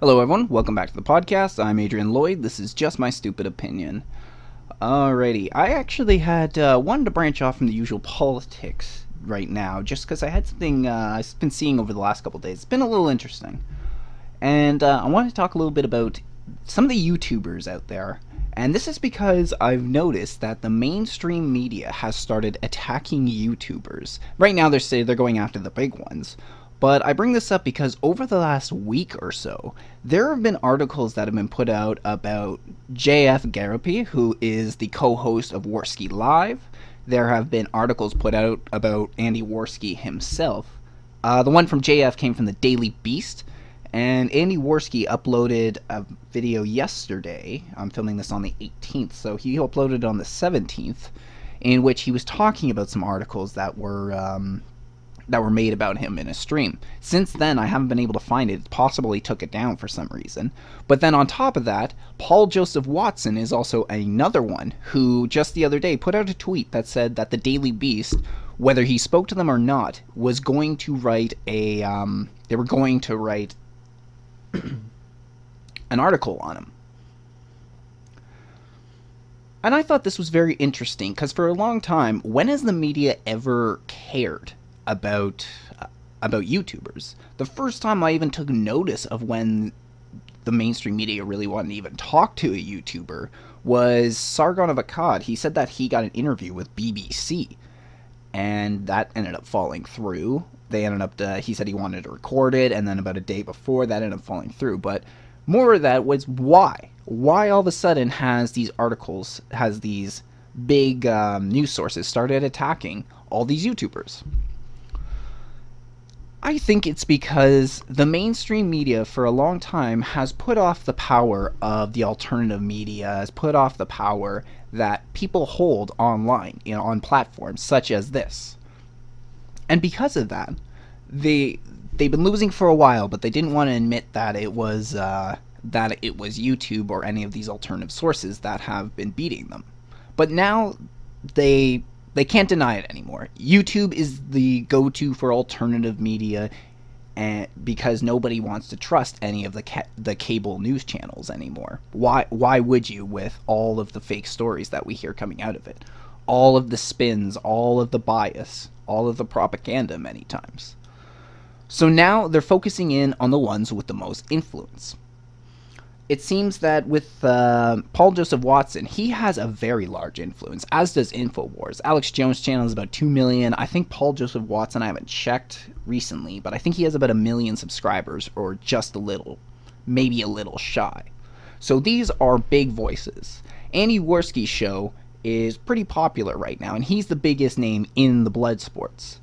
Hello everyone, welcome back to the podcast. I'm Adrian Lloyd. This is just my stupid opinion. Alrighty, I actually had wanted to branch off from the usual politics right now, just because I had something I've been seeing over the last couple days. It's been a little interesting, and I wanted to talk a little bit about some of the YouTubers out there. And this is because I've noticed that the mainstream media has started attacking YouTubers. Right now they're going after the big ones. But I bring this up because over the last week or so, there have been articles that have been put out about JF Garapi, who is the co-host of Worski Live. There have been articles put out about Andy Worski himself. The one from JF came from the Daily Beast, and Andy Worski uploaded a video yesterday. I'm filming this on the 18th, so he uploaded it on the 17th, in which he was talking about some articles that were made about him in a stream. Since then, I haven't been able to find it. It's possible he took it down for some reason. But then on top of that, Paul Joseph Watson is also another one who just the other day put out a tweet that said that the Daily Beast, whether he spoke to them or not, was going to write they were going to write an article on him. And I thought this was very interesting, because for a long time, when has the media ever cared about YouTubers? The first time I even took notice of when the mainstream media really wanted to even talk to a YouTuber was Sargon of Akkad. He said that he got an interview with BBC, and that ended up falling through. They ended up, he said he wanted to record it, and then about a day before, that ended up falling through. But more of that was why? Why all of a sudden has these articles, has these big news sources started attacking all these YouTubers? I think it's because the mainstream media for a long time has put off the power of the alternative media, has put off the power that people hold online, on platforms such as this. And because of that, they've been losing for a while, but they didn't want to admit that it was YouTube or any of these alternative sources that have been beating them. But now they can't deny it anymore. YouTube is the go-to for alternative media, and because nobody wants to trust any of the cable news channels anymore. Why would you, with all of the fake stories that we hear coming out of it? All of the spins, all of the bias, all of the propaganda many times. So now they're focusing in on the ones with the most influence. It seems that with Paul Joseph Watson, he has a very large influence, as does InfoWars. Alex Jones' channel is about 2 million. I think Paul Joseph Watson, I haven't checked recently, but I think he has about 1 million subscribers, or just a little, maybe a little shy. So these are big voices. Andy Worski's show is pretty popular right now, and he's the biggest name in the blood sports.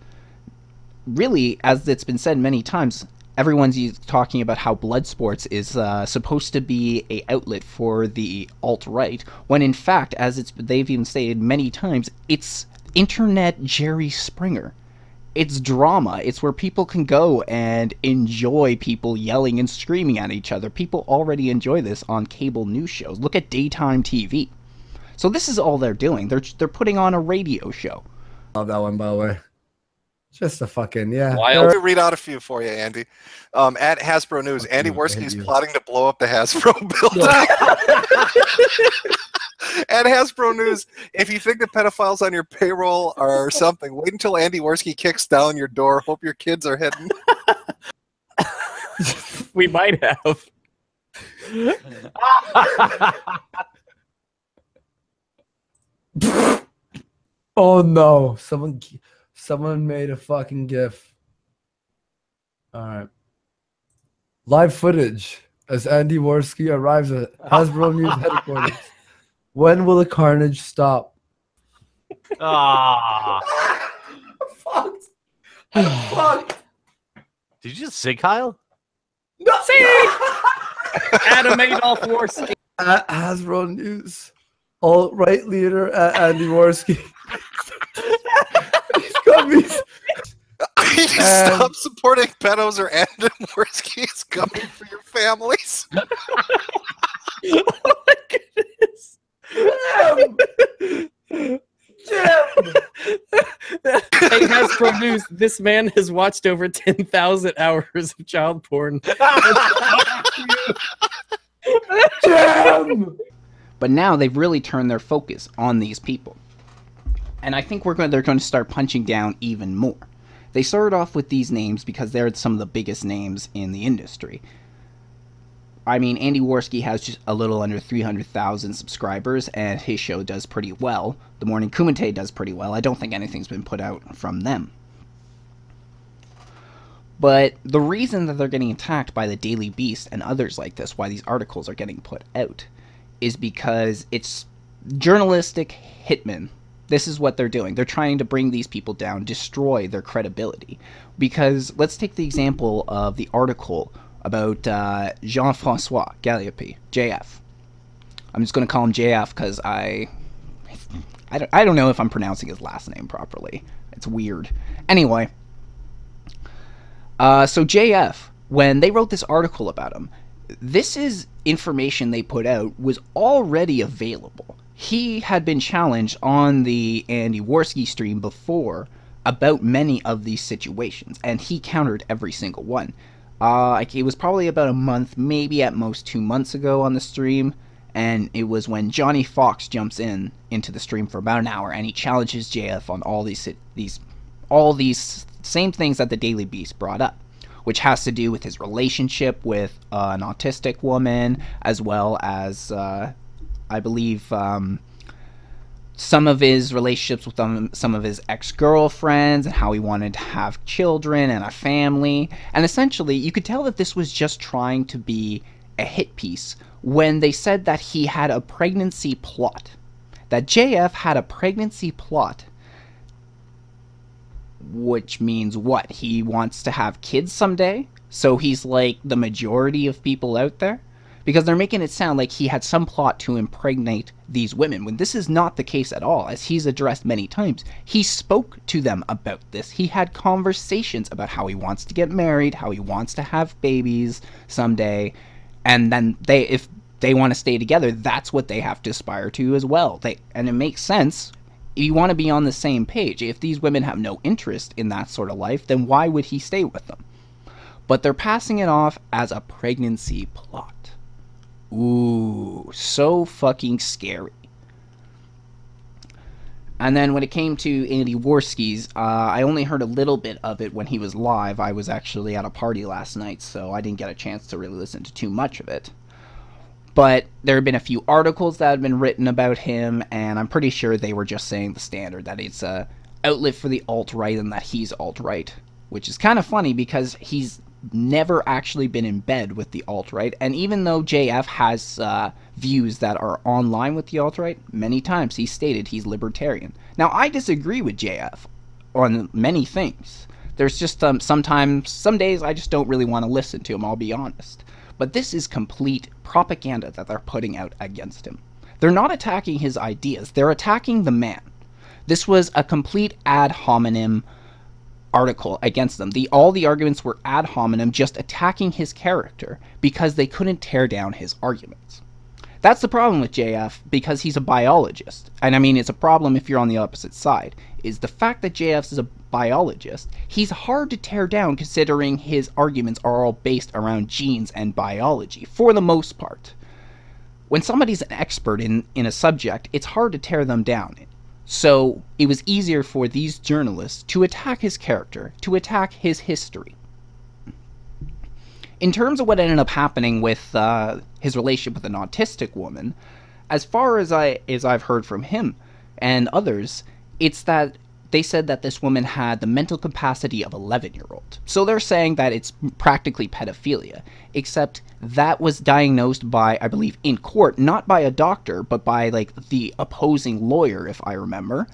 Really, as it's been said many times, everyone's talking about how blood sports is supposed to be an outlet for the alt-right, when in fact, as they've even stated many times, it's internet Jerry Springer. It's drama. It's where people can go and enjoy people yelling and screaming at each other. People already enjoy this on cable news shows. Look at daytime TV. So this is all they're doing. They're putting on a radio show. Love that one, by the way. Just a fucking, yeah. Let me read out a few for you, Andy. At Hasbro News, Andy Worski is plotting to blow up the Hasbro building. At Hasbro News, if you think the pedophiles on your payroll are something, wait until Andy Worski kicks down your door. Hope your kids are hidden. We might have. Oh no! Someone made a fucking GIF. All right. Live footage as Andy Worski arrives at Hasbro News headquarters. When will the carnage stop? Ah. Fucked. I'm fucked. Did you just say Kyle? No. See? Adam Adolf Worski. At Hasbro News, alt-right leader at Andy Worski. He's coming. Stop supporting pedos or Andy Worski is coming for your families. Oh my goodness. Hey, Hasbro News, this man has watched over 10,000 hours of child porn. Jim! But now they've really turned their focus on these people. And I think they're going to start punching down even more. They started off with these names because they're some of the biggest names in the industry. I mean, Andy Worski has just a little under 300,000 subscribers, and his show does pretty well. The Morning Kumite does pretty well. I don't think anything's been put out from them. But the reason that they're getting attacked by the Daily Beast and others like this, why these articles are getting put out, is because it's journalistic hitmen. This is what they're doing. They're trying to bring these people down, destroy their credibility. Because let's take the example of the article about Jean-Francois Galliope, JF. I'm just going to call him JF because I don't know if I'm pronouncing his last name properly. It's weird. Anyway, so JF, when they wrote this article about him, this is information they put out was already available. He had been challenged on the Andy Worski stream before about many of these situations, and he countered every single one. It was probably about a month, maybe at most 2 months ago on the stream, and it was when Johnny Fox jumps into the stream for about an hour, and he challenges JF on all these same things that the Daily Beast brought up, which has to do with his relationship with an autistic woman, as well as I believe some of his relationships with some of his ex-girlfriends and how he wanted to have children and a family. And essentially, you could tell that this was just trying to be a hit piece when they said that he had a pregnancy plot. That JF had a pregnancy plot. Which means what? He wants to have kids someday? So he's like the majority of people out there? Because they're making it sound like he had some plot to impregnate these women, when this is not the case at all, as he's addressed many times. He spoke to them about this. He had conversations about how he wants to get married, how he wants to have babies someday, and then if they want to stay together, that's what they have to aspire to as well. And it makes sense. You want to be on the same page. If these women have no interest in that sort of life, then why would he stay with them? But they're passing it off as a pregnancy plot. Ooh, so fucking scary. And then when it came to Andy Worski's, I only heard a little bit of it when he was live. I was actually at a party last night, so I didn't get a chance to really listen to too much of it. But there have been a few articles that have been written about him, and I'm pretty sure they were just saying the standard, that it's a outlet for the alt-right and that he's alt-right. Which is kind of funny because he's never actually been in bed with the alt-right, and even though JF has views that are online with the alt-right, many times he's stated he's libertarian. Now, I disagree with JF on many things. There's just some days I just don't really want to listen to him, I'll be honest. But this is complete propaganda that they're putting out against him. They're not attacking his ideas, they're attacking the man. This was a complete ad hominem article against them. All the arguments were ad hominem, just attacking his character because they couldn't tear down his arguments. That's the problem with JF, because he's a biologist. And I mean, it's a problem if you're on the opposite side, is the fact that JF is a biologist. He's hard to tear down considering his arguments are all based around genes and biology, for the most part. When somebody's an expert in a subject, it's hard to tear them down. So it was easier for these journalists to attack his character, to attack his history. In terms of what ended up happening with his relationship with an autistic woman, as far as I've heard from him and others, it's that they said that this woman had the mental capacity of an 11-year-old. So they're saying that it's practically pedophilia, except that was diagnosed by, I believe, in court, not by a doctor, but by, like, the opposing lawyer, if I remember,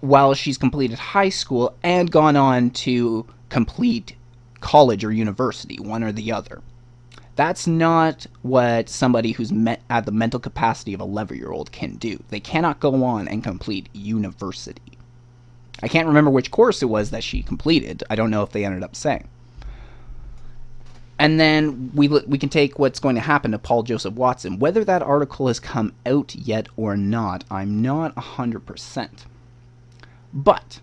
while she's completed high school and gone on to complete college or university, one or the other. That's not what somebody who's at the mental capacity of an 11-year-old can do. They cannot go on and complete university. I can't remember which course it was that she completed. I don't know if they ended up saying. And then we can take what's going to happen to Paul Joseph Watson. Whether that article has come out yet or not, I'm not 100%. But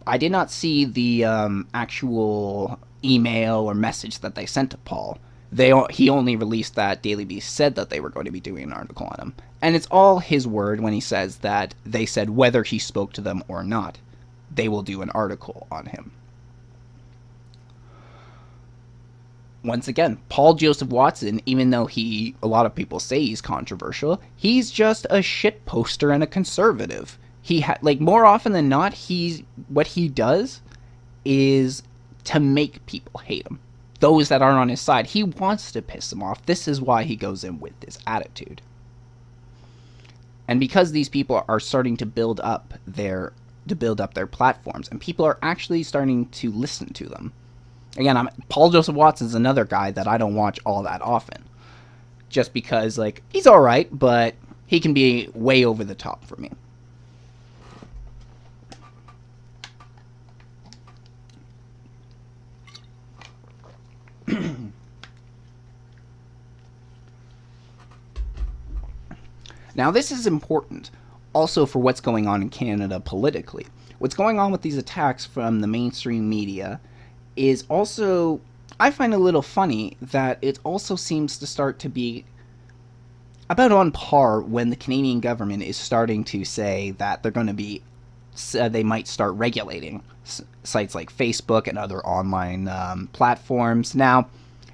I did not see the actual email or message that they sent to Paul. He only released that Daily Beast said that they were going to be doing an article on him. And it's all his word when he says that they said whether he spoke to them or not, they will do an article on him. Once again, Paul Joseph Watson, even though a lot of people say he's controversial, he's just a shit poster and a conservative. More often than not, what he does is to make people hate him. Those that aren't on his side, he wants to piss them off. This is why he goes in with this attitude. And because these people are starting to build up their platforms, and people are actually starting to listen to them. Again, Paul Joseph Watson's another guy that I don't watch all that often. Just because, he's alright, but he can be way over the top for me. Now, this is important also for what's going on in Canada politically. What's going on with these attacks from the mainstream media is also, I find a little funny that it also seems to start to be about on par when the Canadian government is starting to say that they're going to be, they might start regulating sites like Facebook and other online platforms. Now,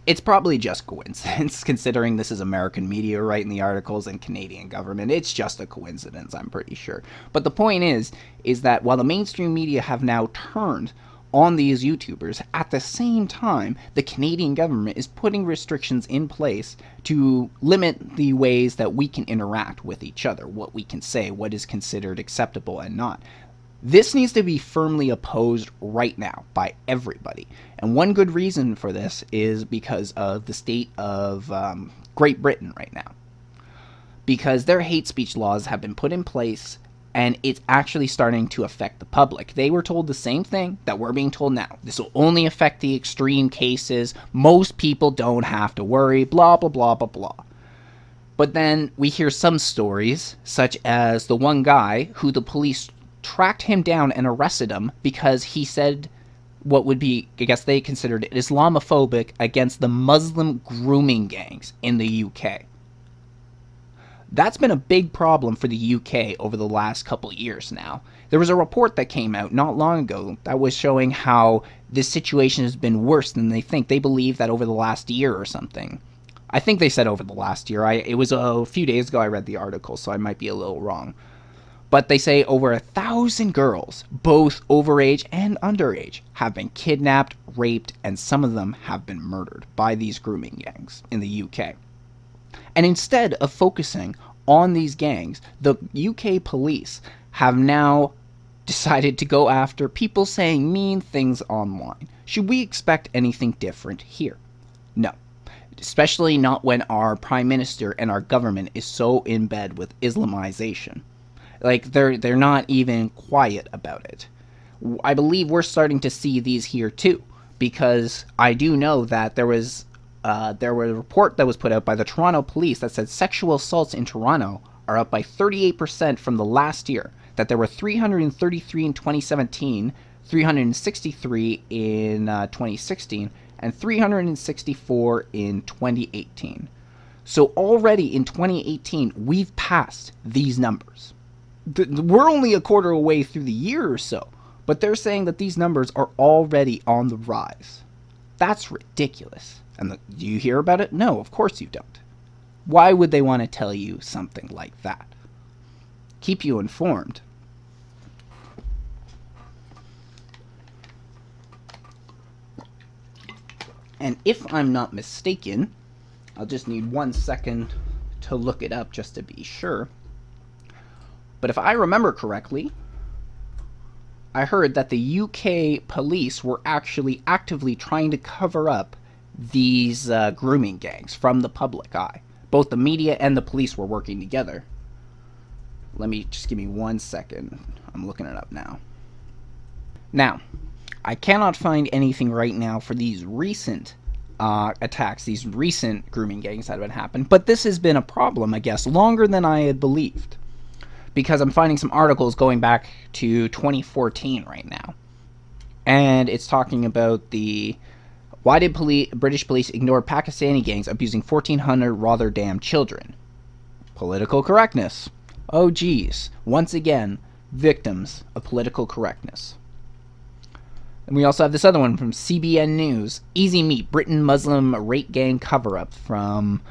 it's probably just coincidence, considering this is American media writing the articles and Canadian government. It's just a coincidence, I'm pretty sure. But the point is that while the mainstream media have now turned on these YouTubers, at the same time, the Canadian government is putting restrictions in place to limit the ways that we can interact with each other, what we can say, what is considered acceptable and not. This needs to be firmly opposed right now by everybody. And one good reason for this is because of the state of Great Britain right now. Because their hate speech laws have been put in place, and it's actually starting to affect the public. They were told the same thing that we're being told now. This will only affect the extreme cases. Most people don't have to worry, blah, blah, blah, blah, blah. But then we hear some stories, such as the one guy who the police tracked him down and arrested him because he said what would be, I guess they considered it, Islamophobic against the Muslim grooming gangs in the UK. That's been a big problem for the UK over the last couple years now. There was a report that came out not long ago that was showing how this situation has been worse than they think. They believe that over the last year or something. I think they said over the last year. It was a few days ago I read the article, so I might be a little wrong. But they say over 1,000 girls, both overage and underage, have been kidnapped, raped, and some of them have been murdered by these grooming gangs in the UK. And instead of focusing on these gangs, the UK police have now decided to go after people saying mean things online. Should we expect anything different here? No. Especially not when our Prime Minister and our government is so in bed with Islamization. They're not even quiet about it. I believe we're starting to see these here too, because I do know that there was a report that was put out by the Toronto police that said sexual assaults in Toronto are up by 38% from the last year. That there were 333 in 2017, 363 in 2016, and 364 in 2018. So already in 2018, we've passed these numbers. We're only a quarter away through the year or so, but they're saying that these numbers are already on the rise. That's ridiculous. And do you hear about it? No, of course you don't. Why would they want to tell you something like that? Keep you informed. And if I'm not mistaken, I'll just need 1 second to look it up just to be sure. But if I remember correctly, I heard that the UK police were actually actively trying to cover up these grooming gangs from the public eye. Both the media and the police were working together. Give me 1 second. I'm looking it up now. Now, I cannot find anything right now for these recent attacks, these recent grooming gangs that have happened, but this has been a problem, I guess, longer than I had believed. Because I'm finding some articles going back to 2014 right now. And it's talking about the Why did British police ignore Pakistani gangs abusing 1,400 Rotterdam children? Political correctness. Oh geez, once again, victims of political correctness. And we also have this other one from CBN News. Easy Meat, Britain Muslim rape gang cover-up from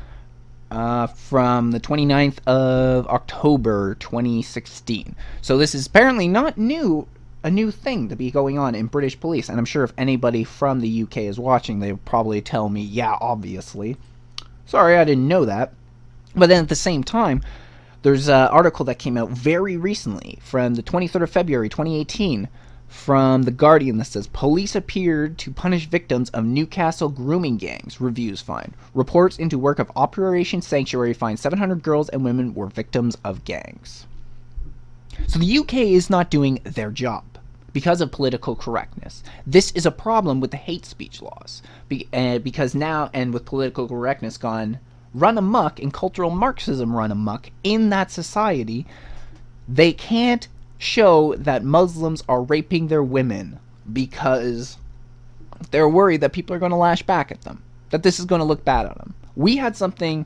the 29th of October 2016. So this is apparently not a new thing to be going on in British police. And I'm sure if anybody from the UK is watching, they would probably tell me, yeah, obviously. Sorry, I didn't know that. But then at the same time, there's an article that came out very recently from the 23rd of February 2018 from The Guardian that says, police appeared to punish victims of Newcastle grooming gangs. Reviews find. Reports into work of Operation Sanctuary find 700 girls and women were victims of gangs. So the UK is not doing their job because of political correctness. This is a problem with the hate speech laws. Because now, and with political correctness gone run amok and cultural Marxism run amok in that society, they can't show that Muslims are raping their women because they're worried that people are going to lash back at them, that this is going to look bad on them. We had something,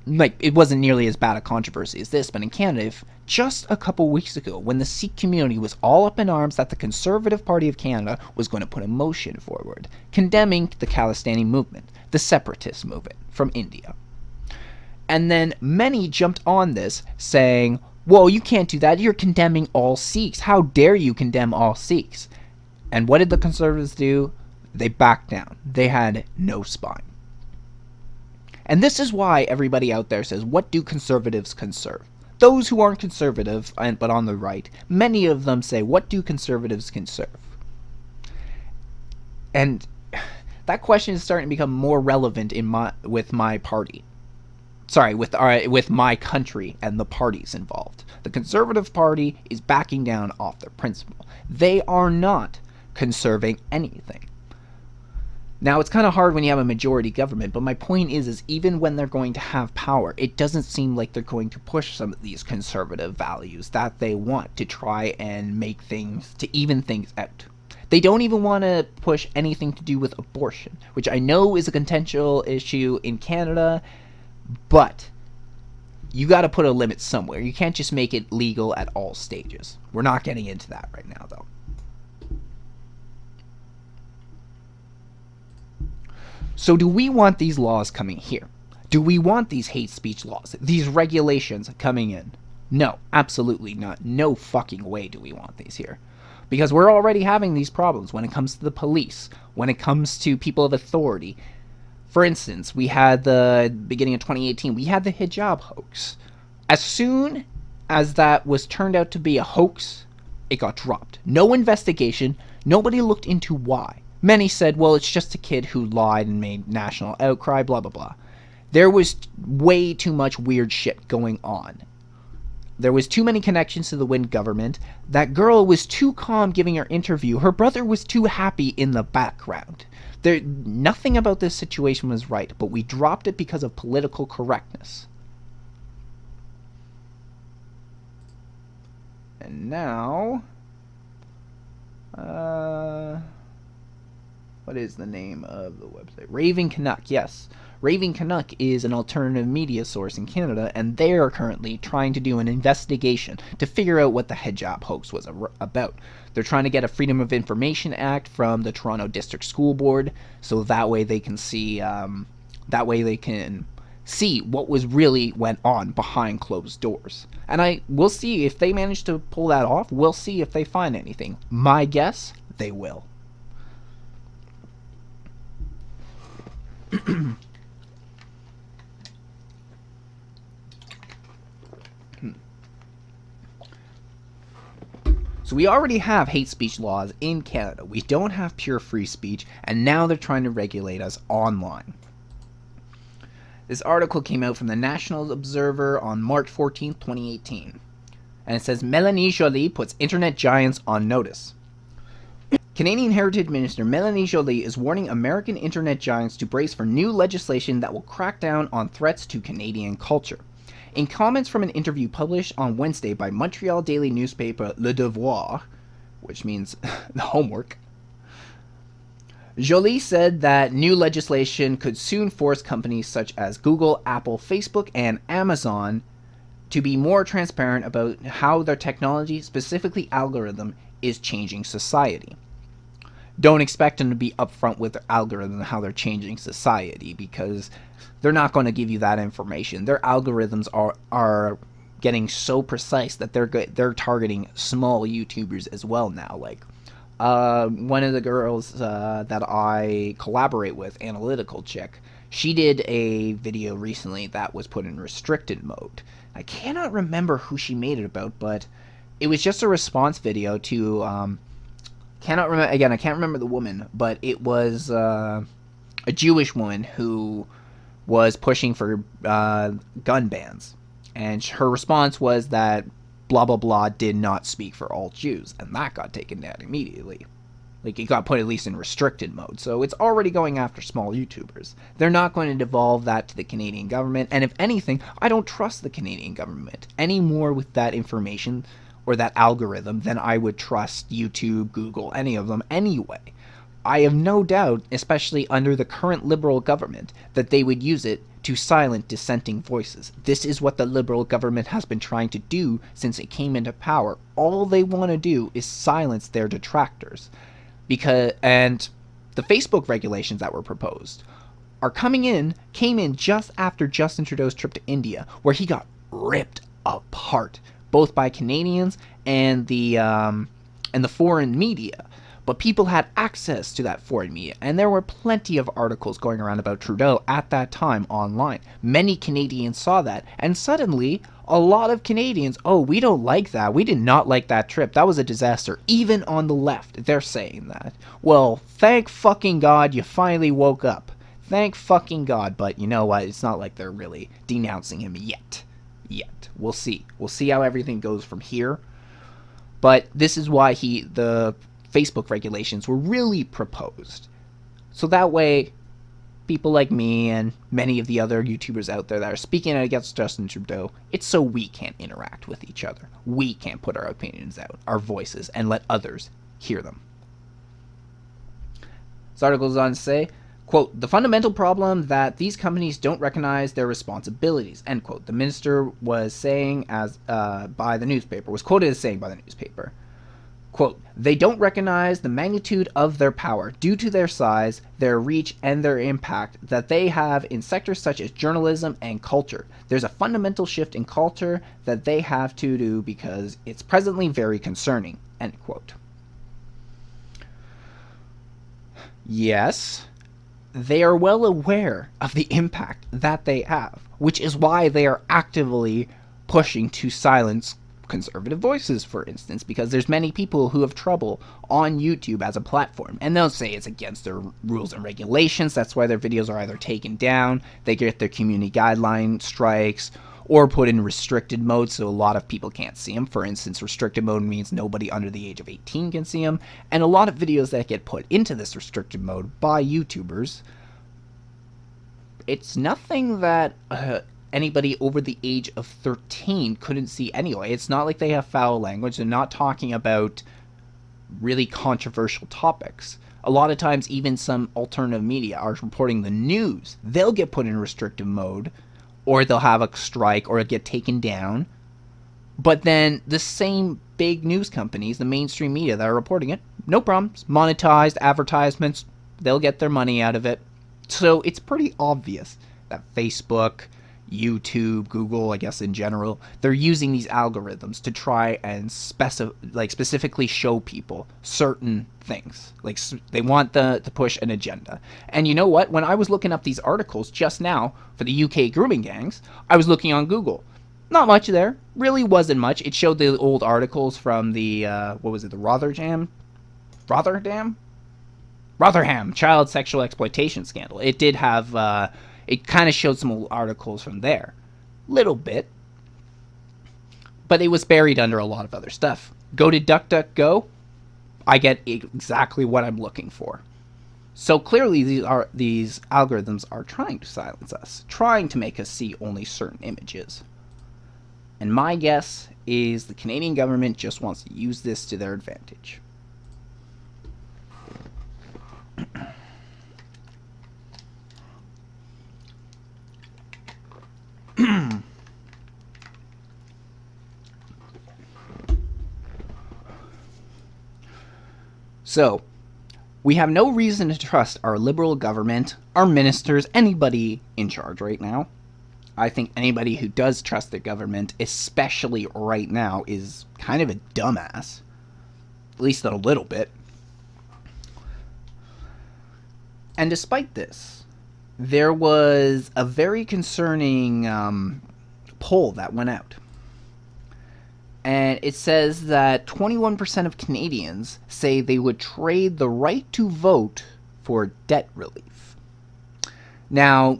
like, it wasn't nearly as bad a controversy as this, but in Canada, just a couple weeks ago, when the Sikh community was all up in arms that the Conservative Party of Canada was going to put a motion forward condemning the Khalistani movement, the separatist movement from India. And then many jumped on this saying, whoa, you can't do that. You're condemning all Sikhs. How dare you condemn all Sikhs? And what did the Conservatives do? They backed down. They had no spine. And this is why everybody out there says, what do conservatives conserve? Those who aren't conservative, but on the right, many of them say, what do conservatives conserve? And that question is starting to become more relevant with my party. Sorry, with my country and the parties involved. The Conservative Party is backing down off their principle. They are not conserving anything. Now, it's kind of hard when you have a majority government, but my point is even when they're going to have power, it doesn't seem like they're going to push some of these conservative values that they want to try and make things, to even things out. They don't even want to push anything to do with abortion, which I know is a contentious issue in Canada, but you got to put a limit somewhere. You can't just make it legal at all stages. We're not getting into that right now, though. So do we want these laws coming here? Do we want these hate speech laws, these regulations coming in? No, absolutely not. No fucking way do we want these here. Because we're already having these problems when it comes to the police, when it comes to people of authority. For instance, we had the beginning of 2018, we had the hijab hoax. As soon as that was turned out to be a hoax, it got dropped. No investigation, nobody looked into why. Many said, well, it's just a kid who lied and made national outcry, blah, blah, blah. There was way too much weird shit going on. There was too many connections to the Wynne government. That girl was too calm giving her interview. Her brother was too happy in the background. Nothing about this situation was right, but we dropped it because of political correctness. And now, what is the name of the website? Raving Canuck, yes. Raving Canuck is an alternative media source in Canada, and they are currently trying to do an investigation to figure out what the hijab hoax was about. They're trying to get a Freedom of Information Act from the Toronto District School Board, so that way they can see, what was really went on behind closed doors. And we'll see if they manage to pull that off. We'll see if they find anything. My guess, they will. So we already have hate speech laws in Canada. We don't have pure free speech, and now they're trying to regulate us online. This article came out from the National Observer on March 14th, 2018. And it says, Mélanie Joly puts internet giants on notice. Canadian Heritage Minister Mélanie Joly is warning American internet giants to brace for new legislation that will crack down on threats to Canadian culture. In comments from an interview published on Wednesday by Montreal daily newspaper Le Devoir, which means the homework, Jolie said that new legislation could soon force companies such as Google, Apple, Facebook, and Amazon to be more transparent about how their technology, specifically algorithm, is changing society. Don't expect them to be upfront with their algorithm and how they're changing society, because they're not going to give you that information. Their algorithms are getting so precise that they're targeting small YouTubers as well now. Like one of the girls that I collaborate with, Analytical Chick, she did a video recently that was put in restricted mode. I cannot remember who she made it about, but it was just a response video to cannot remember again. I can't remember the woman, but it was a Jewish woman who was pushing for gun bans, and her response was that blah blah blah did not speak for all Jews, and that got taken down immediately. Like, it got put at least in restricted mode, so it's already going after small YouTubers. They're not going to devolve that to the Canadian government, and if anything, I don't trust the Canadian government any more with that information or that algorithm than I would trust YouTube, Google, any of them anyway. I have no doubt, especially under the current Liberal government, that they would use it to silence dissenting voices. This is what the Liberal government has been trying to do since it came into power. All they want to do is silence their detractors. And the Facebook regulations that were proposed came in just after Justin Trudeau's trip to India, where he got ripped apart, both by Canadians and the foreign media. But people had access to that foreign media, and there were plenty of articles going around about Trudeau at that time online. Many Canadians saw that, and suddenly, a lot of Canadians, oh, we don't like that. We did not like that trip. That was a disaster. Even on the left, they're saying that. Well, thank fucking God you finally woke up. Thank fucking God. But you know what? It's not like they're really denouncing him yet. We'll see. We'll see how everything goes from here. But this is why the Facebook regulations were really proposed. So that way, people like me and many of the other YouTubers out there that are speaking out against Justin Trudeau, it's so we can't interact with each other. We can't put our opinions out, our voices, and let others hear them. This article goes on to say, quote, the fundamental problem that these companies don't recognize their responsibilities, end quote. The minister was saying was quoted as saying by the newspaper. Quote, they don't recognize the magnitude of their power due to their size, their reach, and their impact that they have in sectors such as journalism and culture. There's a fundamental shift in culture that they have to do because it's presently very concerning, end quote. Yes, they are well aware of the impact that they have, which is why they are actively pushing to silence conservative voices, for instance, because there's many people who have trouble on YouTube as a platform, and they'll say it's against their rules and regulations. That's why their videos are either taken down, they get their community guideline strikes, or put in restricted mode so a lot of people can't see them. For instance, restricted mode means nobody under the age of 18 can see them, and a lot of videos that get put into this restricted mode by YouTubers, it's nothing that anybody over the age of 13 couldn't see anyway. It's not like they have foul language. They're not talking about really controversial topics. A lot of times, even some alternative media are reporting the news. They'll get put in restrictive mode, or they'll have a strike, or get taken down. But then the same big news companies, the mainstream media that are reporting it, no problems. Monetized advertisements, they'll get their money out of it. So it's pretty obvious that Facebook, YouTube, Google, I guess in general, they're using these algorithms to try and specifically show people certain things. Like, they want to push an agenda. And you know what? When I was looking up these articles just now for the UK grooming gangs, I was looking on Google. Not much there. Really wasn't much. It showed the old articles from the, the Rotherham child sexual exploitation scandal. It did have, it kind of showed some old articles from there. Little bit. But it was buried under a lot of other stuff. Go to DuckDuckGo, I get exactly what I'm looking for. So clearly these algorithms are trying to silence us, trying to make us see only certain images. And my guess is the Canadian government just wants to use this to their advantage. So, we have no reason to trust our liberal government, our ministers, anybody in charge right now. I think anybody who does trust their government, especially right now, is kind of a dumbass. At least a little bit. And despite this, there was a very concerning poll that went out. And it says that 21% of Canadians say they would trade the right to vote for debt relief. Now,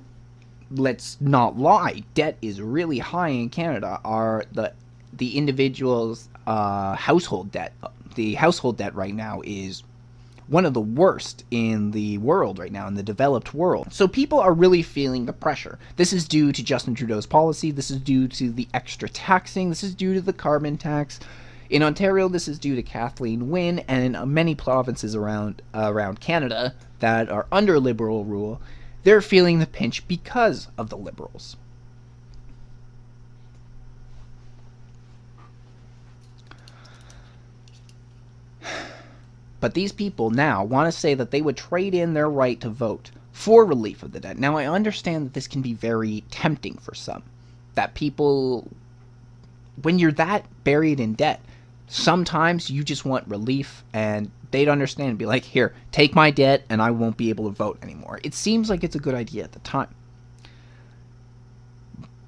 let's not lie, debt is really high in Canada. The individual's household debt, the household debt right now is one of the worst in the world right now, in the developed world. So people are really feeling the pressure. This is due to Justin Trudeau's policy. This is due to the extra taxing. This is due to the carbon tax. In Ontario, this is due to Kathleen Wynne, and in many provinces around Canada that are under Liberal rule, they're feeling the pinch because of the Liberals. But these people now want to say that they would trade in their right to vote for relief of the debt. Now, I understand that this can be very tempting for some. That people, when you're that buried in debt, sometimes you just want relief, and they'd understand and be like, here, take my debt, and I won't be able to vote anymore. It seems like it's a good idea at the time.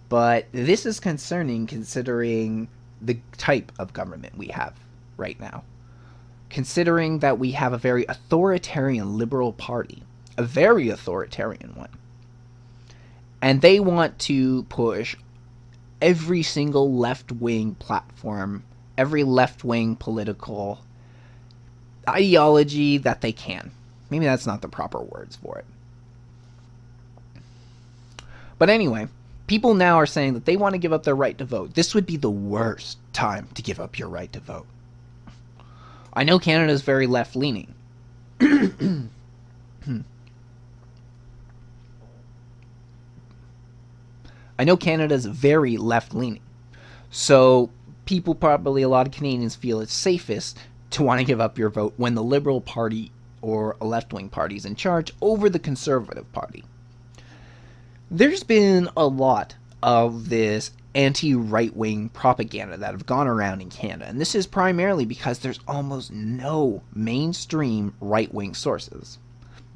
But this is concerning considering the type of government we have right now. Considering that we have a very authoritarian Liberal Party, a very authoritarian one. And they want to push every single left-wing platform, every left-wing political ideology that they can. Maybe that's not the proper words for it. But anyway, people now are saying that they want to give up their right to vote. This would be the worst time to give up your right to vote. I know Canada's very left-leaning. I know Canada's very left-leaning. So people, probably a lot of Canadians, feel it's safest to want to give up your vote when the Liberal Party or a left-wing party is in charge over the Conservative Party. There's been a lot of this anti-right-wing propaganda that have gone around in Canada, and this is primarily because there's almost no mainstream right-wing sources.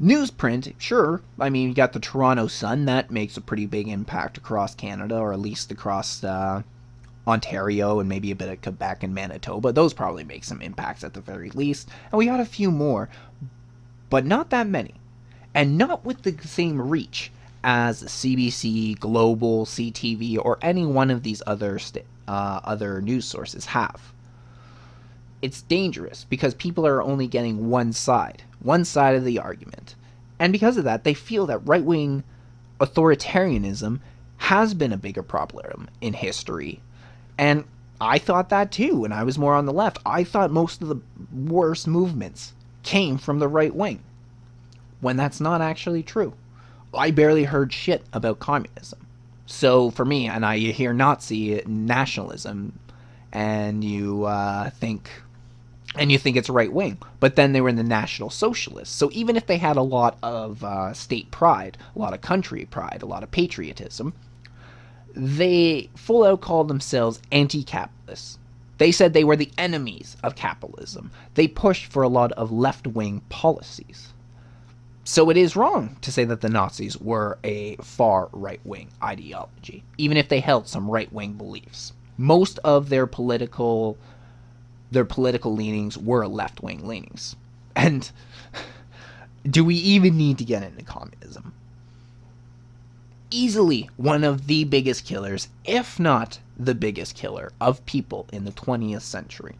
Newsprint, sure, I mean, you got the Toronto Sun, that makes a pretty big impact across Canada, or at least across Ontario and maybe a bit of Quebec and Manitoba. Those probably make some impacts at the very least, and we got a few more, but not that many, and not with the same reach as CBC, Global, CTV, or any one of these other news sources have. It's dangerous because people are only getting one side of the argument. And because of that, they feel that right-wing authoritarianism has been a bigger problem in history. And I thought that too when I was more on the left. I thought most of the worst movements came from the right wing, when that's not actually true. I barely heard shit about communism. So for me, and I hear Nazi nationalism, and you think it's right wing, but then they were in the National Socialists. So even if they had a lot of state pride, a lot of country pride, a lot of patriotism, they full out called themselves anti-capitalists. They said they were the enemies of capitalism. They pushed for a lot of left-wing policies. So it is wrong to say that the Nazis were a far right-wing ideology, even if they held some right-wing beliefs. Most of their political leanings were left-wing leanings. And do we even need to get into communism? Easily one of the biggest killers, if not the biggest killer, of people in the 20th century.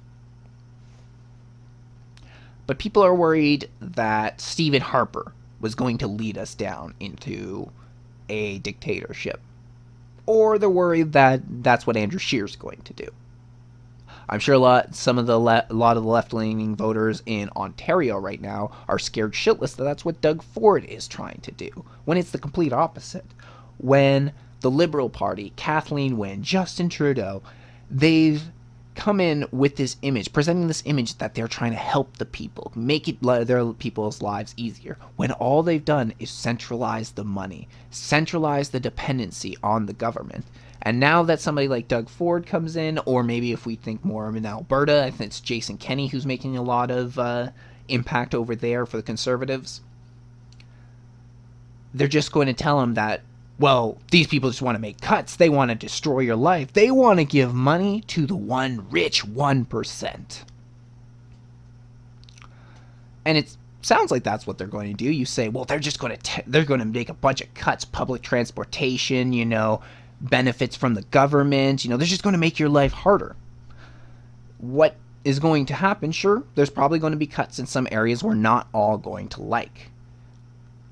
But people are worried that Stephen Harper was going to lead us down into a dictatorship. Or they're worried that that's what Andrew Scheer's going to do. I'm sure a lot of the left-leaning voters in Ontario right now are scared shitless that that's what Doug Ford is trying to do, when it's the complete opposite. When the Liberal Party, Kathleen Wynne, Justin Trudeau, they've come in with this image, presenting this image that they're trying to help the people, make their people's lives easier, when all they've done is centralize the money, centralize the dependency on the government. And now that somebody like Doug Ford comes in, or maybe if we think more in Alberta, I think it's Jason Kenney who's making a lot of impact over there for the Conservatives, they're just going to tell them that, well, these people just want to make cuts. They want to destroy your life. They want to give money to the one rich 1%. And it sounds like that's what they're going to do. You say, well, they're just going to make a bunch of cuts, public transportation, you know, benefits from the government, you know, they're just going to make your life harder. What is going to happen? Sure, there's probably going to be cuts in some areas we're not all going to like.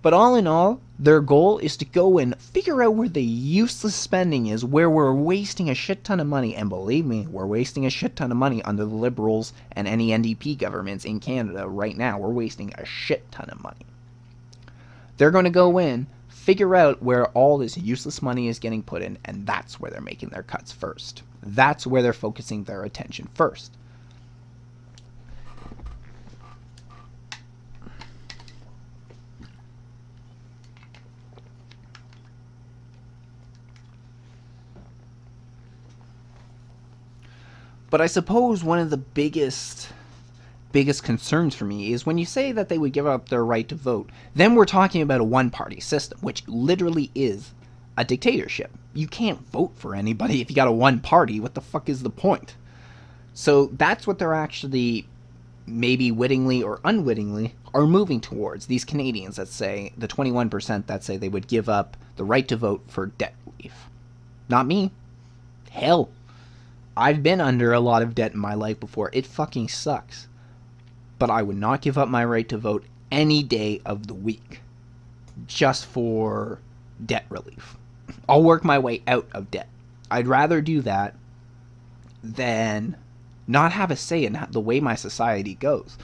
But all in all, their goal is to go and figure out where the useless spending is, where we're wasting a shit ton of money. And believe me, we're wasting a shit ton of money under the Liberals and any NDP governments in Canada right now. We're wasting a shit ton of money. They're going to go in, figure out where all this useless money is getting put in, and that's where they're making their cuts first. That's where they're focusing their attention first. But I suppose one of the biggest concerns for me is when you say that they would give up their right to vote, then we're talking about a one-party system, which literally is a dictatorship. You can't vote for anybody if you got a one party. What the fuck is the point? So that's what they're actually, maybe wittingly or unwittingly, are moving towards. These Canadians that say, the 21% that say they would give up the right to vote for debt relief. Not me. Hell, I've been under a lot of debt in my life before. It fucking sucks. But I would not give up my right to vote any day of the week just for debt relief. I'll work my way out of debt. I'd rather do that than not have a say in the way my society goes.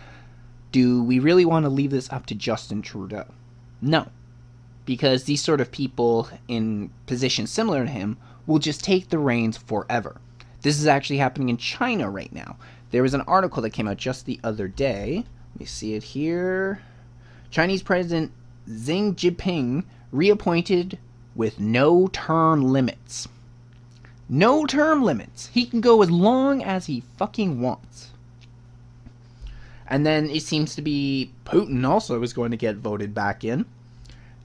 Do we really want to leave this up to Justin Trudeau? No. Because these sort of people in positions similar to him will just take the reins forever. This is actually happening in China right now. There was an article that came out just the other day. Let me see it here. Chinese President Xi Jinping reappointed with no term limits. No term limits. He can go as long as he fucking wants. And then it seems to be Putin also is going to get voted back in.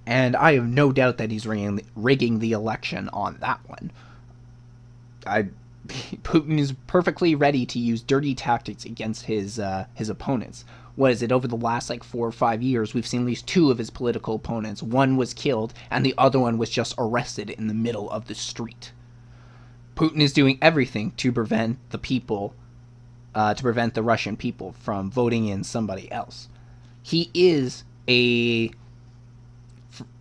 And I have no doubt that he's rigging the election on that one. Putin is perfectly ready to use dirty tactics against his opponents. What is it? Over the last 4 or 5 years, we've seen at least 2 of his political opponents. One was killed, and the other one was just arrested in the middle of the street. Putin is doing everything to prevent the people, to prevent the Russian people from voting in somebody else. He is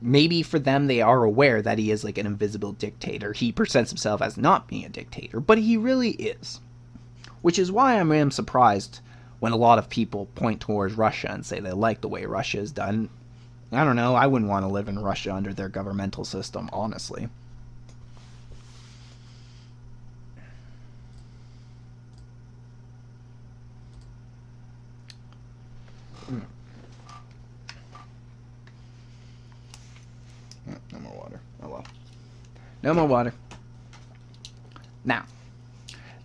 maybe for them they are aware that he is like an invisible dictator. He presents himself as not being a dictator, but he really is. Which is why I am surprised when a lot of people point towards Russia and say they like the way Russia is done. I don't know, I wouldn't want to live in Russia under their governmental system, honestly. No more water. Oh well. No more water. Now,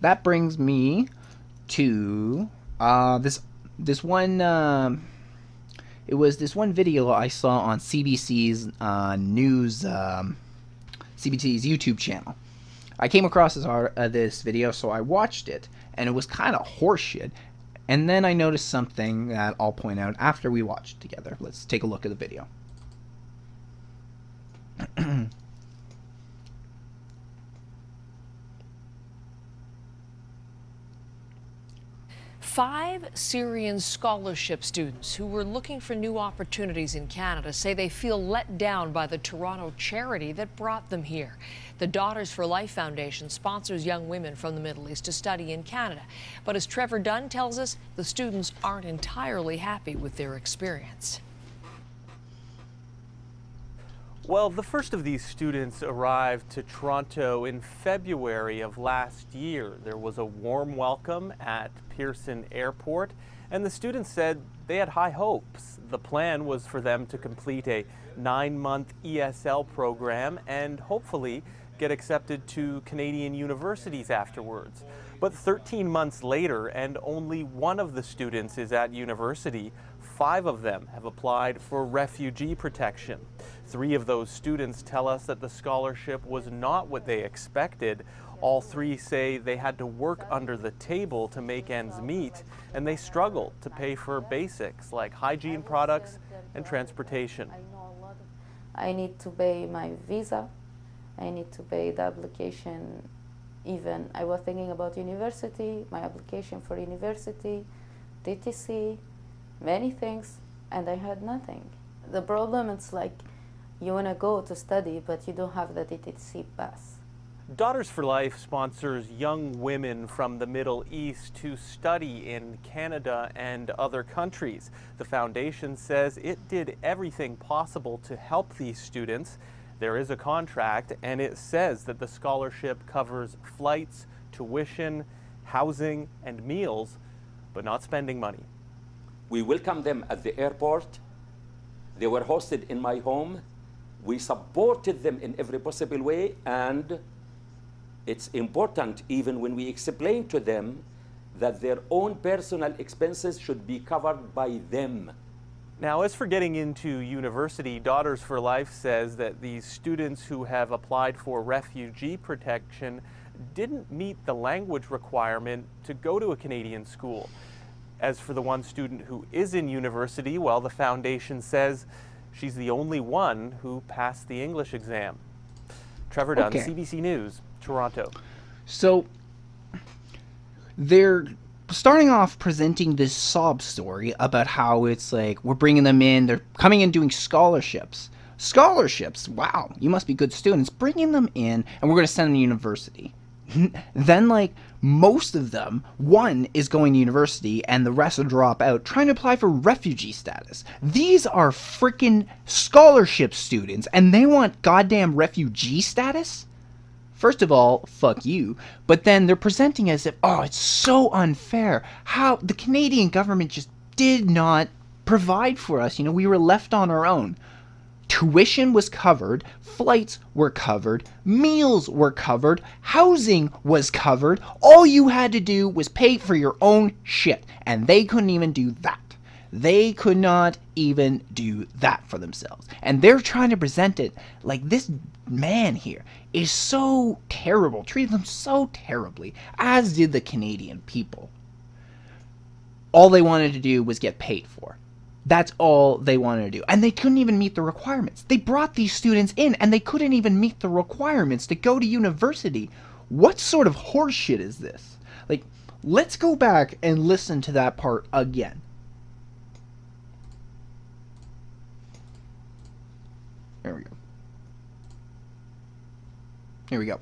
that brings me to this one. It was this one video I saw on CBC's news, CBC's YouTube channel. I came across this video, so I watched it, and it was kind of horseshit. And then I noticed something that I'll point out after we watch it together. Let's take a look at the video. 5 Syrian scholarship students who were looking for new opportunities in Canada say they feel let down by the Toronto charity that brought them here. The Daughters for Life Foundation sponsors young women from the Middle East to study in Canada. But as Trevor Dunn tells us, the students aren't entirely happy with their experience. Well, the first of these students arrived to Toronto in February of last year. There was a warm welcome at Pearson Airport, and the students said they had high hopes. The plan was for them to complete a 9-month ESL program and hopefully get accepted to Canadian universities afterwards. But 13 months later, and only one of the students is at university, 5 of them have applied for refugee protection. 3 of those students tell us that the scholarship was not what they expected. All 3 say they had to work under the table to make ends meet, and they struggled to pay for basics like hygiene products and transportation. I need to pay my visa, I need to pay the application. Even I was thinking about university, my application for university, TTC, many things, and I had nothing. The problem is like you want to go to study, but you don't have the TTC pass. Daughters for Life sponsors young women from the Middle East to study in Canada and other countries. The foundation says it did everything possible to help these students. There is a contract, and it says that the scholarship covers flights, tuition, housing, and meals, but not spending money. We welcomed them at the airport. They were hosted in my home. We supported them in every possible way, and it's important even when we explain to them that their own personal expenses should be covered by them. Now, as for getting into university, Daughters for Life says that these students who have applied for refugee protection didn't meet the language requirement to go to a Canadian school. As for the one student who is in university, well, the foundation says she's the only one who passed the English exam. Trevor Dunn, Okay. CBC News, Toronto. So they're starting off presenting this sob story about how it's like we're bringing them in, they're coming in doing scholarships. Scholarships, wow, you must be good students. Bringing them in, and we're going to send them to university. Then, like, most of them, one is going to university and the rest will drop out trying to apply for refugee status. These are freaking scholarship students and they want goddamn refugee status? First of all, fuck you. But then they're presenting as if, oh, it's so unfair. How the Canadian government just did not provide for us. You know, we were left on our own. Tuition was covered, flights were covered, meals were covered, housing was covered. All you had to do was pay for your own shit. And they couldn't even do that. They could not even do that for themselves. And they're trying to present it like this man here is so terrible, treated them so terribly, as did the Canadian people. All they wanted to do was get paid for. That's all they wanted to do. And they couldn't even meet the requirements. They brought these students in and they couldn't even meet the requirements to go to university. What sort of horseshit is this? Like, let's go back and listen to that part again. There we go. Here we go.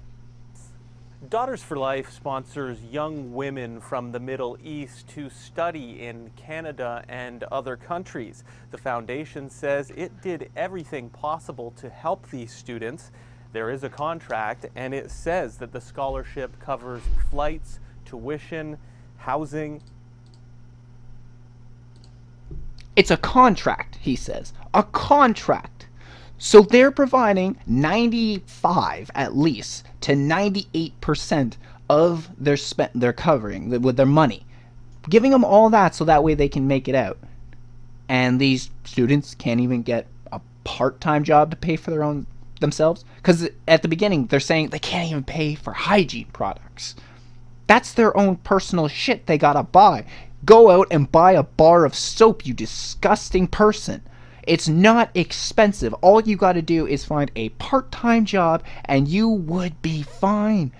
Daughters for Life sponsors young women from the Middle East to study in Canada and other countries. The foundation says it did everything possible to help these students. There is a contract, and it says that the scholarship covers flights, tuition, housing. It's a contract, he says. A contract. So they're providing 95 at least to 98% of their covering with their money, giving them all that so that way they can make it out. And these students can't even get a part-time job to pay for their own themselves, because at the beginning they're saying they can't even pay for hygiene products. That's their own personal shit they gotta buy. Go out and buy a bar of soap, you disgusting person. It's not expensive. All you got to do is find a part-time job and you would be fine.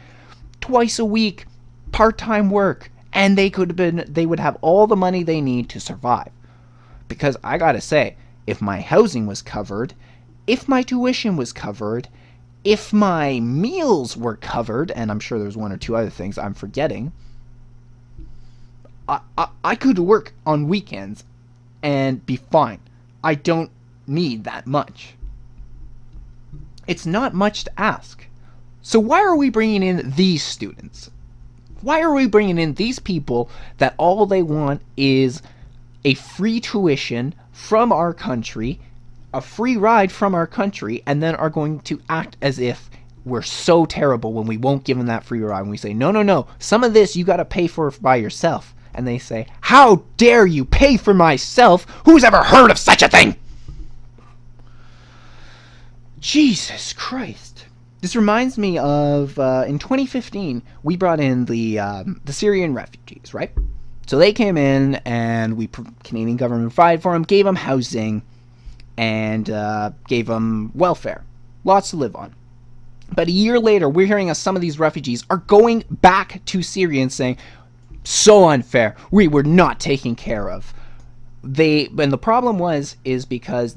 Twice a week, part-time work, and they would have all the money they need to survive. Because I got to say, if my housing was covered, if my tuition was covered, if my meals were covered, and I'm sure there's one or two other things I'm forgetting, I could work on weekends and be fine. I don't need that much. It's not much to ask. So why are we bringing in these students? Why are we bringing in these people that all they want is a free tuition from our country, a free ride from our country, and then are going to act as if we're so terrible when we won't give them that free ride? And we say, no, no, no, some of this you got to pay for by yourself. And they say, how dare you pay for myself? Who's ever heard of such a thing? Jesus Christ. This reminds me of, in 2015, we brought in the Syrian refugees, right? So they came in, and Canadian government provided for them, gave them housing, and gave them welfare. Lots to live on. But a year later, we're hearing of some of these refugees are going back to Syria and saying, so unfair, we were not taken care of. And the problem is because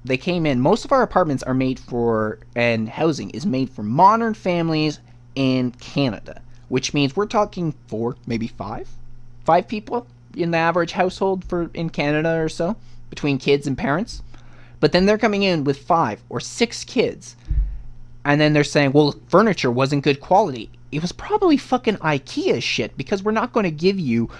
they came in, most of our apartments are made for, and housing is made for modern families in Canada, which means we're talking 4, maybe 5 people in the average household in Canada or so, between kids and parents. But then they're coming in with 5 or 6 kids, and then they're saying, well, furniture wasn't good quality. It was probably fucking IKEA shit, because we're not going to give you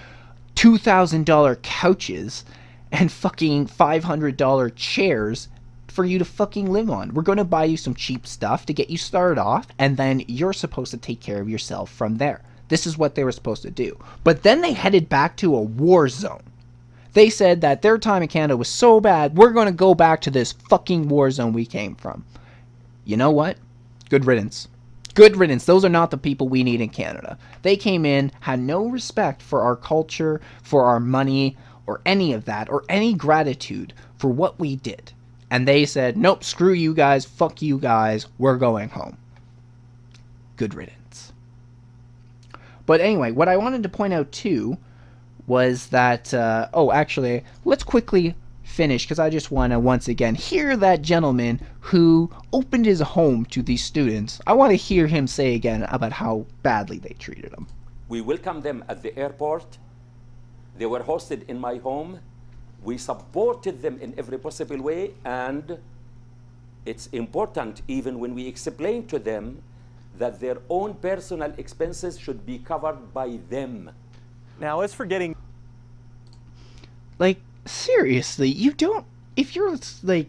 $2,000 couches and fucking $500 chairs for you to fucking live on. We're going to buy you some cheap stuff to get you started off, and then you're supposed to take care of yourself from there. This is what they were supposed to do. But then they headed back to a war zone. They said that their time in Canada was so bad, we're going to go back to this fucking war zone we came from. You know what? Good riddance. Good riddance. Those are not the people we need in Canada. They came in, had no respect for our culture, for our money, or any of that, or any gratitude for what we did. And they said, nope, screw you guys, fuck you guys, we're going home. Good riddance. But anyway, what I wanted to point out too was that, actually, let's quickly finish, because I just want to once again hear that gentleman who opened his home to these students. I want to hear him say again about how badly they treated him. We welcomed them at the airport. They were hosted in my home. We supported them in every possible way, and it's important even when we explain to them that their own personal expenses should be covered by them. Now, as for getting... Like, seriously, you don't... If you're, like,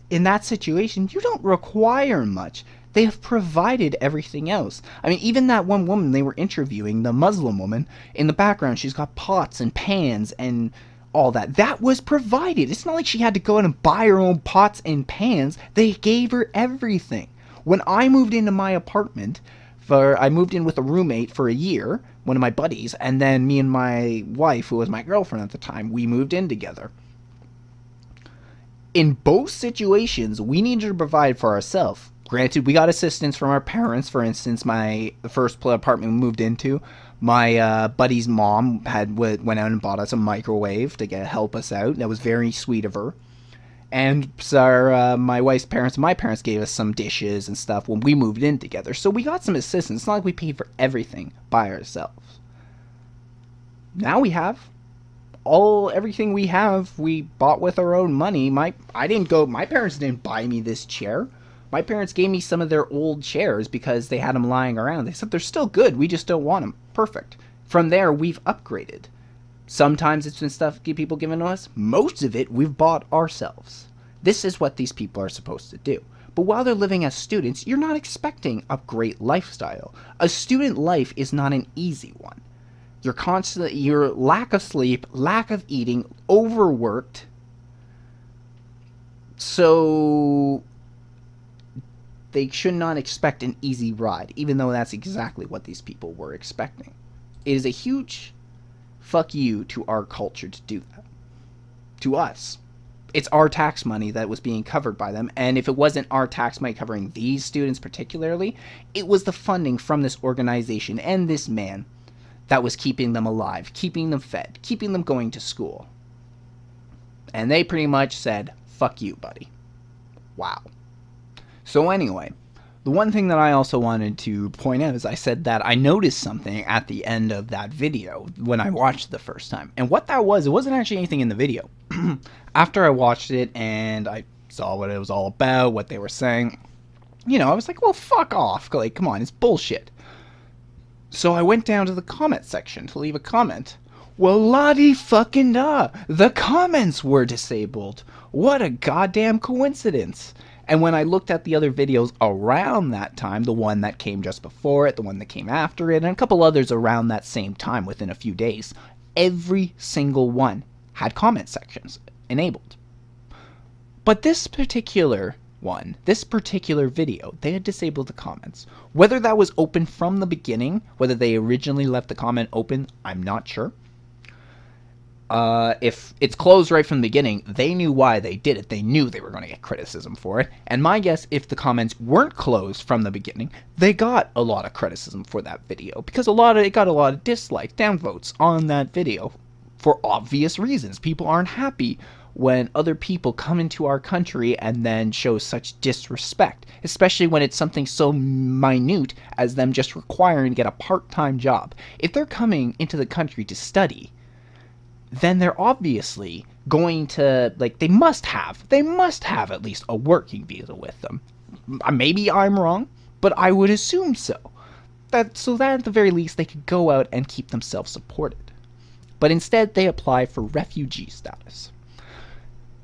in that situation, you don't require much. They have provided everything else. I mean, even that one woman they were interviewing, the Muslim woman, in the background, she's got pots and pans and all that. That was provided. It's not like she had to go out and buy her own pots and pans. They gave her everything. When I moved into my apartment, I moved in with a roommate for a year, one of my buddies, and then me and my wife, who was my girlfriend at the time, we moved in together. In both situations, we needed to provide for ourselves. Granted, we got assistance from our parents. For instance, the first apartment we moved into, my buddy's mom went out and bought us a microwave to help us out. That was very sweet of her. And so my wife's parents and my parents gave us some dishes and stuff when we moved in together. So we got some assistance. It's not like we paid for everything by ourselves. Now we have everything we have, we bought with our own money. My parents didn't buy me this chair. My parents gave me some of their old chairs because they had them lying around. They said they're still good, we just don't want them. Perfect. From there, we've upgraded. Sometimes it's been stuff people given to us. Most of it we've bought ourselves. This is what these people are supposed to do. But while they're living as students, you're not expecting a great lifestyle. A student life is not an easy one. Your lack of sleep, lack of eating, overworked. So they should not expect an easy ride, even though that's exactly what these people were expecting. It is a huge fuck you to our culture to do that. To us. It's our tax money that was being covered by them, and if it wasn't our tax money covering these students particularly, it was the funding from this organization and this man that was keeping them alive, keeping them fed, keeping them going to school. And they pretty much said, fuck you, buddy. Wow. So anyway, the one thing that I also wanted to point out is I said that I noticed something at the end of that video when I watched it the first time. And what that was, it wasn't actually anything in the video. After I watched it and I saw what it was all about, what they were saying, You know, I was like, well, fuck off. Like, come on, it's bullshit. So I went down to the comment section to leave a comment. Well, la-di-fucking-da, the comments were disabled. What a goddamn coincidence. And when I looked at the other videos around that time, the one that came just before it, the one that came after it, and a couple others around that same time within a few days, every single one had comment sections enabled. But this particular one, this particular video, they had disabled the comments. Whether that was open from the beginning, whether they originally left the comment open, I'm not sure. If it's closed right from the beginning, they knew why they did it. They knew they were going to get criticism for it. And my guess, if the comments weren't closed from the beginning, they got a lot of criticism for that video. Because it got a lot of dislikes, downvotes on that video. For obvious reasons. People aren't happy when other people come into our country and then show such disrespect. Especially when it's something so minute as them just requiring to get a part-time job. If they're coming into the country to study, then they're obviously going to, like, they must have at least a working visa with them. Maybe I'm wrong, but I would assume so. So that at the very least they could go out and keep themselves supported. But instead they apply for refugee status.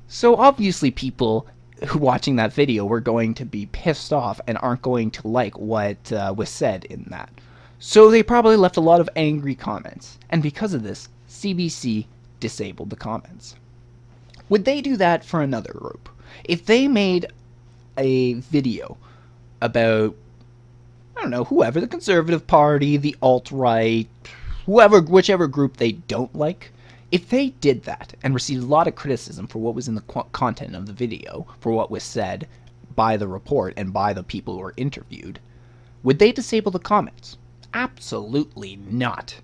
So obviously people who watching that video were going to be pissed off and aren't going to like what was said in that. So they probably left a lot of angry comments. And because of this, CBC disabled the comments. Would they do that for another group? If they made a video about, I don't know, whoever, the Conservative Party, the alt-right, whichever group they don't like, if they did that and received a lot of criticism for what was in the content of the video, for what was said by the report and by the people who were interviewed, would they disable the comments? Absolutely not.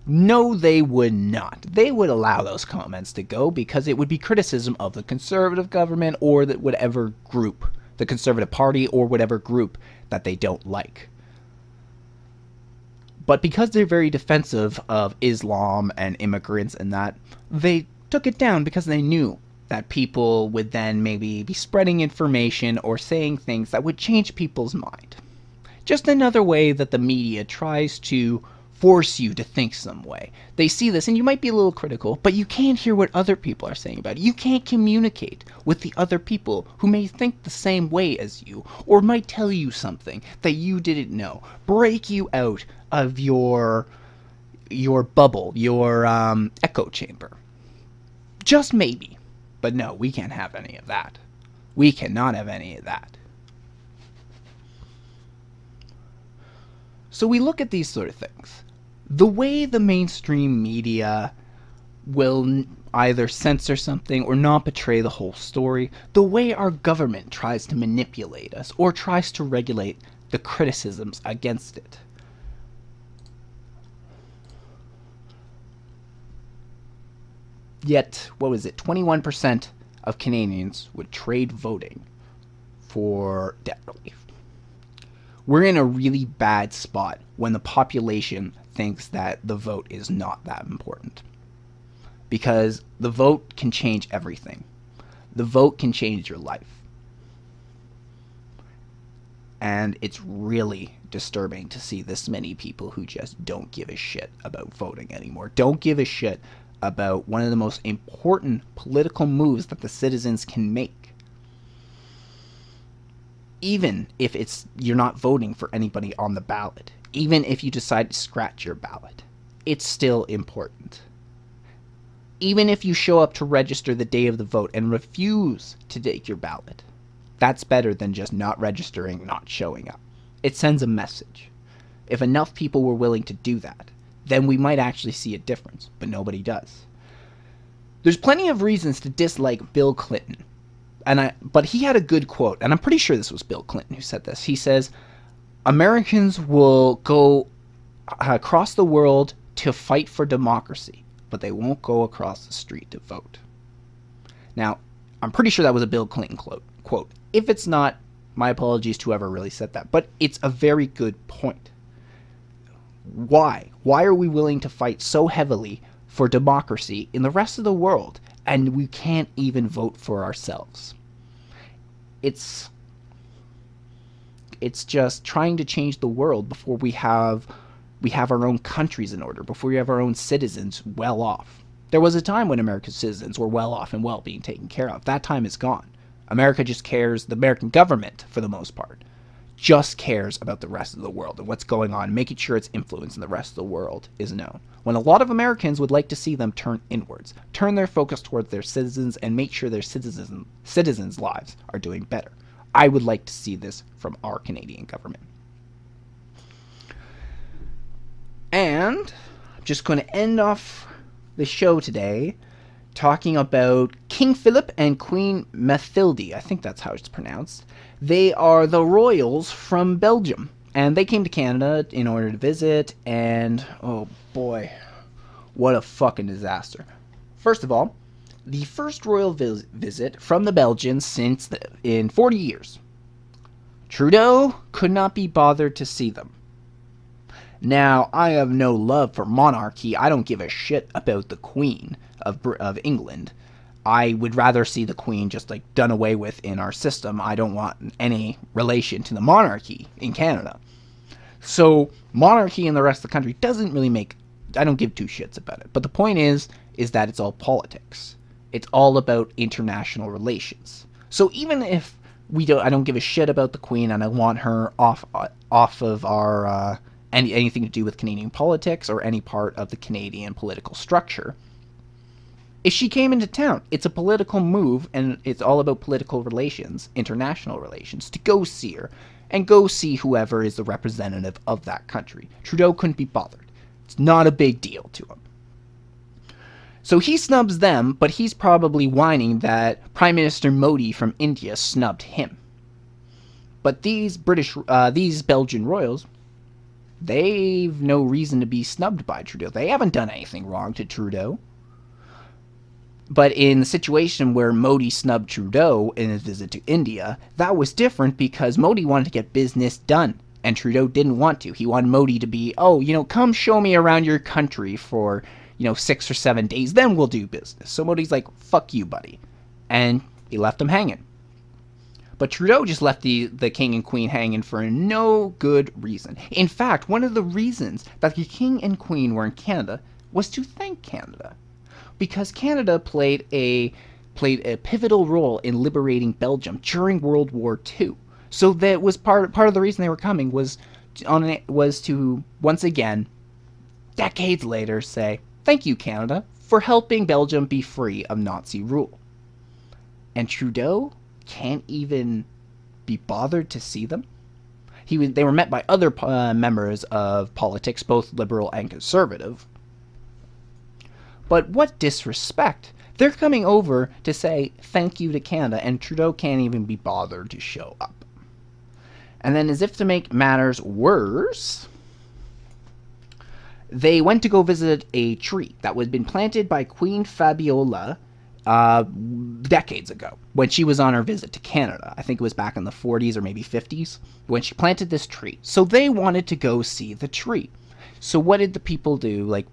No, they would not. They would allow those comments to go because it would be criticism of the conservative government or that whatever group, the Conservative Party or whatever group that they don't like. But because they're very defensive of Islam and immigrants and that, they took it down because they knew that people would then maybe be spreading information or saying things that would change people's mind. Just another way that the media tries to force you to think some way. They see this and you might be a little critical, but you can't hear what other people are saying about it. You can't communicate with the other people who may think the same way as you or might tell you something that you didn't know. Break you out of your bubble, your echo chamber. Just maybe. But no, we can't have any of that. We cannot have any of that. So we look at these sort of things. The way the mainstream media will either censor something or not portray the whole story, the way our government tries to manipulate us or tries to regulate the criticisms against it. Yet, what was it, 21% of Canadians would trade voting for debt relief. We're in a really bad spot when the population thinks that the vote is not that important. Because the vote can change everything. The vote can change your life. And it's really disturbing to see this many people who just don't give a shit about voting anymore. Don't give a shit about one of the most important political moves that the citizens can make. Even if you're not voting for anybody on the ballot. Even if you decide to scratch your ballot. It's still important. Even if you show up to register the day of the vote and refuse to take your ballot. That's better than just not registering, not showing up. It sends a message. If enough people were willing to do that, then we might actually see a difference, but nobody does. There's plenty of reasons to dislike Bill Clinton. But he had a good quote, and I'm pretty sure this was Bill Clinton who said this. He says, Americans will go across the world to fight for democracy, but they won't go across the street to vote. Now, I'm pretty sure that was a Bill Clinton quote. If it's not, my apologies to whoever really said that, but it's a very good point. Why? Why are we willing to fight so heavily for democracy in the rest of the world, and we can't even vote for ourselves? It's It's just trying to change the world before we have our own countries in order, before we have our own citizens well off. There was a time when America's citizens were well off and well being taken care of. That time is gone. America just cares, the American government, for the most part, just cares about the rest of the world and what's going on, making sure its influence in the rest of the world is known. When a lot of Americans would like to see them turn inwards, turn their focus towards their citizens and make sure their citizens' lives are doing better. I would like to see this from our Canadian government. And I'm just going to end off the show today talking about King Philip and Queen Mathilde. I think that's how it's pronounced. They are the royals from Belgium, and they came to Canada in order to visit, and oh boy, what a fucking disaster. First of all, the first royal visit from the Belgians in 40 years. Trudeau could not be bothered to see them. Now, I have no love for monarchy. I don't give a shit about the Queen of England. I would rather see the Queen just like done away with in our system. I don't want any relation to the monarchy in Canada. So monarchy in the rest of the country doesn't really make, I don't give two shits about it. But the point is that it's all politics. It's all about international relations. So even if I don't give a shit about the Queen and I want her off of our anything to do with Canadian politics or any part of the Canadian political structure, if she came into town, it's a political move, and it's all about political relations, international relations, to go see her, and go see whoever is the representative of that country. Trudeau couldn't be bothered. It's not a big deal to him. So he snubs them, but he's probably whining that Prime Minister Modi from India snubbed him. But these Belgian royals, they've no reason to be snubbed by Trudeau. They haven't done anything wrong to Trudeau. But in the situation where Modi snubbed Trudeau in his visit to India, that was different because Modi wanted to get business done, and Trudeau didn't want to. He wanted Modi to be, come show me around your country for, 6 or 7 days, then we'll do business. So Modi's like, fuck you, buddy. And he left him hanging. But Trudeau just left the king and queen hanging for no good reason. In fact, one of the reasons that the king and queen were in Canada was to thank Canada. Because Canada played a pivotal role in liberating Belgium during World War II. So that was part of the reason they were coming was to once again, decades later, say, thank you, Canada, for helping Belgium be free of Nazi rule. And Trudeau can't even be bothered to see them. They were met by other members of politics, both liberal and conservative. But what disrespect. They're coming over to say thank you to Canada, and Trudeau can't even be bothered to show up. And then, as if to make matters worse, they went to go visit a tree that had been planted by Queen Fabiola decades ago, when she was on her visit to Canada. I think it was back in the 40s or maybe 50s, when she planted this tree. So they wanted to go see the tree. So what did the people do?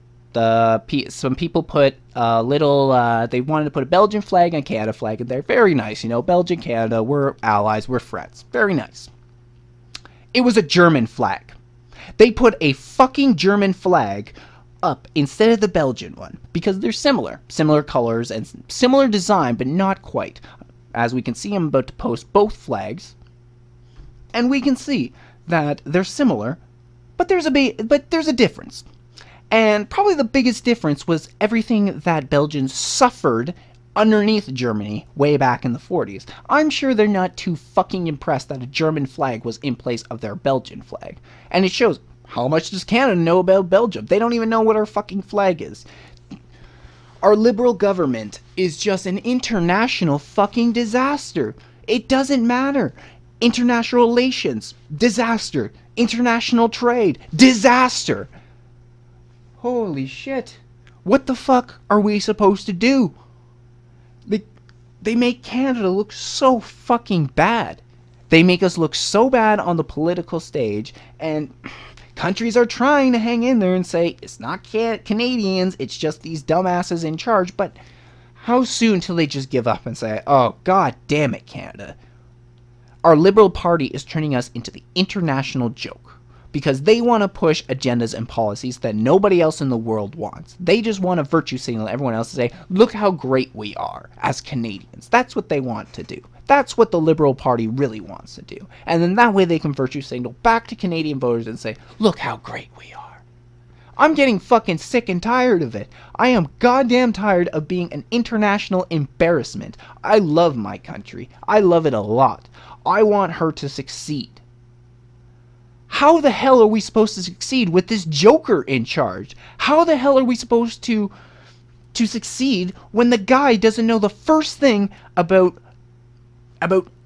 Some people put they wanted to put a Belgian flag and Canada flag in there. Very nice, Belgium, Canada, we're allies, we're friends. Very nice. It was a German flag. They put a fucking German flag up instead of the Belgian one because they're similar colors and similar design, but not quite. As we can see, I'm about to post both flags, and we can see that they're similar, but there's a difference. And probably the biggest difference was everything that Belgians suffered underneath Germany way back in the 40s. I'm sure they're not too fucking impressed that a German flag was in place of their Belgian flag. And it shows, how much does Canada know about Belgium? They don't even know what our fucking flag is. Our liberal government is just an international fucking disaster. It doesn't matter. International relations, disaster. International trade, disaster. Holy shit. What the fuck are we supposed to do? They make Canada look so fucking bad. They make us look so bad on the political stage, and countries are trying to hang in there and say, it's not Canadians, it's just these dumbasses in charge, but how soon till they just give up and say, oh, god damn it, Canada. our Liberal Party is turning us into the international joke because they want to push agendas and policies that nobody else in the world wants. They just want to virtue signal everyone else to say, look how great we are as Canadians. That's what they want to do. That's what the Liberal Party really wants to do. And then that way they can virtue signal back to Canadian voters and say, look how great we are. I'm getting fucking sick and tired of it. I am goddamn tired of being an international embarrassment. I love my country. I love it a lot. I want her to succeed. How the hell are we supposed to succeed with this joker in charge? How the hell are we supposed to succeed when the guy doesn't know the first thing about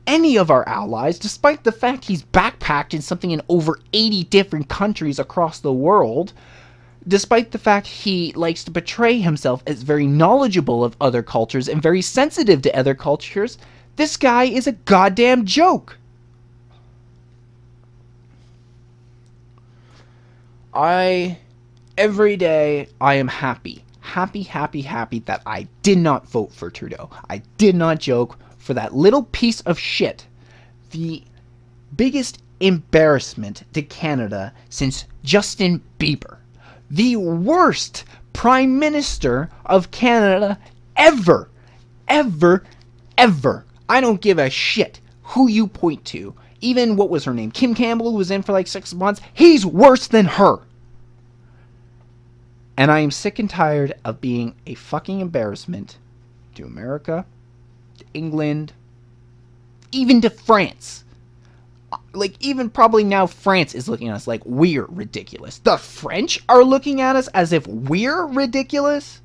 any of our allies, despite the fact he's backpacked in something in over 80 different countries across the world, despite the fact he likes to portray himself as very knowledgeable of other cultures and very sensitive to other cultures? This guy is a goddamn joke. Every day, I am happy that I did not vote for Trudeau. I did not joke for that little piece of shit. The biggest embarrassment to Canada since Justin Bieber. The worst Prime Minister of Canada ever. Ever. Ever. I don't give a shit who you point to. Even, what was her name? Kim Campbell, who was in for like 6 months. He's worse than her. And I am sick and tired of being a fucking embarrassment to America, to England, even to France. Like, even probably now France is looking at us like we're ridiculous. The French are looking at us as if we're ridiculous?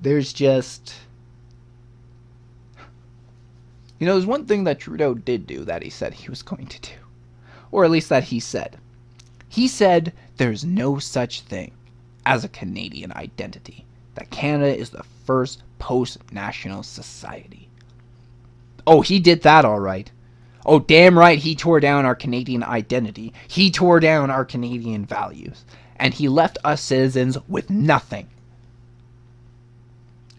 There's just... You know, there's one thing that Trudeau did do that he said he was going to do. Or at least that he said. He said there's no such thing as a Canadian identity. That Canada is the first post-national society. Oh, he did that all right. Oh, damn right, he tore down our Canadian identity. He tore down our Canadian values. And he left us citizens with nothing.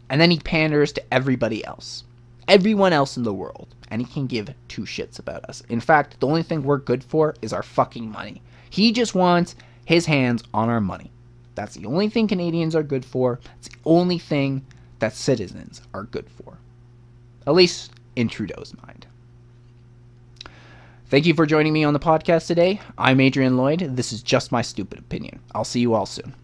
And then he panders to everybody else. Everyone else in the world. And he can give two shits about us. In fact, the only thing we're good for is our fucking money. He just wants his hands on our money. That's the only thing Canadians are good for. It's the only thing that citizens are good for. At least in Trudeau's mind. Thank you for joining me on the podcast today. I'm Adrian Lloyd. This is just my stupid opinion. I'll see you all soon.